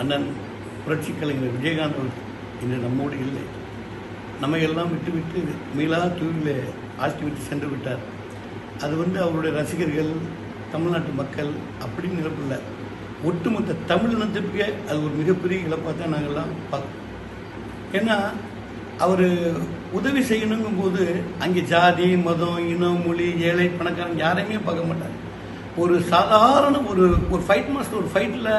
அண்ணன் புரட்சி கலைஞர் விஜயகாந்த் அவர்கள் இன்று நம்மோடு இல்லை. நம்மையெல்லாம் விட்டுவிட்டு மீளா தூவிலே ஆழ்த்திவிட்டு சென்று விட்டார். அது அவருடைய ரசிகர்கள், தமிழ்நாட்டு மக்கள் அப்படின்னு இழப்பில்லை, ஒட்டுமொத்த தமிழ் இனத்திற்கு அது ஒரு மிகப்பெரிய இழப்பாக தான் நாங்கள்லாம் பார்க்கணும். ஏன்னா அவர் உதவி செய்யணுங்கும் போது அங்கே ஜாதி, மதம், இனம், மொழி, ஏழை, பணக்காரன் யாரையுமே பார்க்க மாட்டார். ஒரு சாதாரண ஒரு ஃபைட் மாஸ்டர் ஒரு ஃபைட்டில்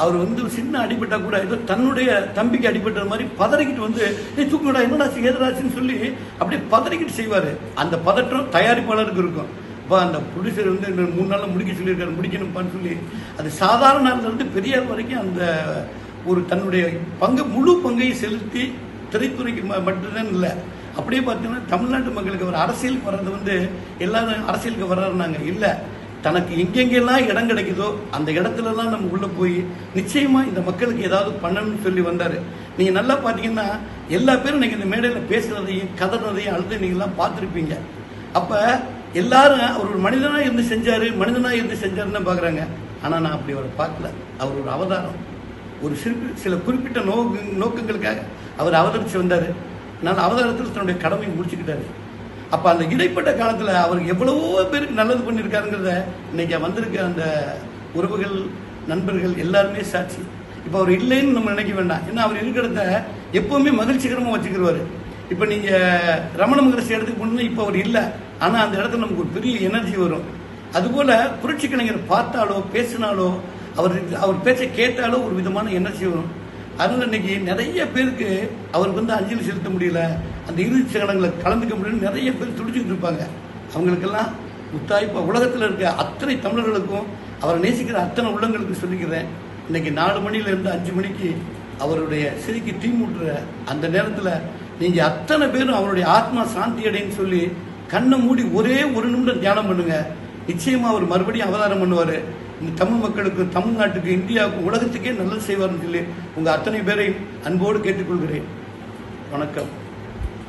அவர் சின்ன அடிபட்டா கூட ஏதோ தன்னுடைய தம்பிக்கு அடிபட்ட மாதிரி பதறிக்கிட்டு தூக்கடா என்னடா ஏதராச்சுன்னு சொல்லி அப்படியே பதறிக்கிட்டு செய்வார். அந்த பதற்றம் தயாரிப்பாளருக்கு இருக்கும். இப்போ அந்த ப்ரொடியூசர் 3 நாளில் முடிக்க சொல்லியிருக்காரு, முடிக்கணும்ப்பான்னு சொல்லி அது சாதாரண நாள்லேருந்து பெரியார் வரைக்கும் அந்த ஒரு தன்னுடைய முழு பங்கை செலுத்தி திரைத்துறைக்கு மட்டும்தான் இல்லை. அப்படியே பார்த்தீங்கன்னா தமிழ்நாட்டு மக்களுக்கு அவர் அரசியலுக்கு வர்றது எல்லாரும் அரசியலுக்கு வர்றாருனாங்க இல்லை, தனக்கு எங்கெங்கெல்லாம் இடம் கிடைக்குதோ அந்த இடத்துலலாம் நம்ம உள்ளே போய் நிச்சயமாக இந்த மக்களுக்கு ஏதாவது பண்ணணும்னு சொல்லி வந்தார். நீங்கள் நல்லா பார்த்தீங்கன்னா எல்லா பேரும் நீங்கள் இந்த மேடையில் பேசுகிறதையும் கதறதையும் அழுது நீங்கள்லாம் பார்த்துருப்பீங்க. அப்போ எல்லாரும் அவர் ஒரு மனிதனாக இருந்து செஞ்சார், மனிதனாக இருந்து செஞ்சாருன்னு தான் பார்க்குறாங்க. ஆனால் நான் அப்படி அவரை பார்க்கல. அவர் ஒரு அவதாரம், ஒரு சில குறிப்பிட்ட நோக்கங்களுக்காக அவர் அவதரித்து வந்தார். அதனால் அவதாரத்தில் தன்னுடைய கடமையை முடிச்சுக்கிட்டாரு. அப்போ அந்த இடைப்பட்ட காலத்தில் அவருக்கு எவ்வளவோ பேருக்கு நல்லது பண்ணியிருக்காருங்கிறத இன்னைக்கு வந்திருக்க அந்த உறவுகள், நண்பர்கள் எல்லாருமே சாட்சி. இப்போ அவர் இல்லைன்னு நம்ம நினைக்க வேண்டாம். ஏன்னா அவர் இருக்கிறத எப்போவுமே மகிழ்ச்சிகரமாக வச்சுக்கிடுவார். இப்போ நீங்கள் ரமண மகரிஷி இடத்துக்கு போனீங்கன்னா இப்போ அவர் இல்லை, ஆனால் அந்த இடத்துல நமக்கு ஒரு பெரிய எனர்ஜி வரும். அதுபோல் புரட்சி கலைஞர் பார்த்தாலோ பேசினாலோ அவர் பேச்சை கேட்டாலோ ஒரு விதமான எனர்ஜி வரும். அதனால் இன்னைக்கு நிறைய பேருக்கு அவருக்கு அஞ்சலி செலுத்த முடியல, அந்த இறுதி சடங்குகளை கலந்துக்க முடியல, நிறைய பேர் துடிச்சுக்கிட்டு இருப்பாங்க. அவங்களுக்கெல்லாம் முத்தாய்ப்பாக உலகத்தில் இருக்க அத்தனை தமிழர்களுக்கும் அவரை நேசிக்கிற அத்தனை உள்ளங்களுக்கு சொல்லிக்கிறேன். இன்னைக்கு 4 மணிலேருந்து 5 மணிக்கு அவருடைய சிறைக்கு தீ மூட்டுற அந்த நேரத்தில் நீங்கள் அத்தனை பேரும் அவருடைய ஆத்மா சாந்தி அடைன்னு சொல்லி கண்ணை மூடி ஒரே 1 நிமிடம் தியானம் பண்ணுங்க. நிச்சயமாக அவர் மறுபடியும் அவதாரம் பண்ணுவார். இந்த தமிழ் மக்களுக்கு, தமிழ்நாட்டுக்கு, இந்தியாவுக்கு, உலகத்துக்கே நல்லது செய்வார்னு சொல்லி உங்கள் அத்தனை பேரை அன்போடு கேட்டுக்கொள்கிறேன். வணக்கம்.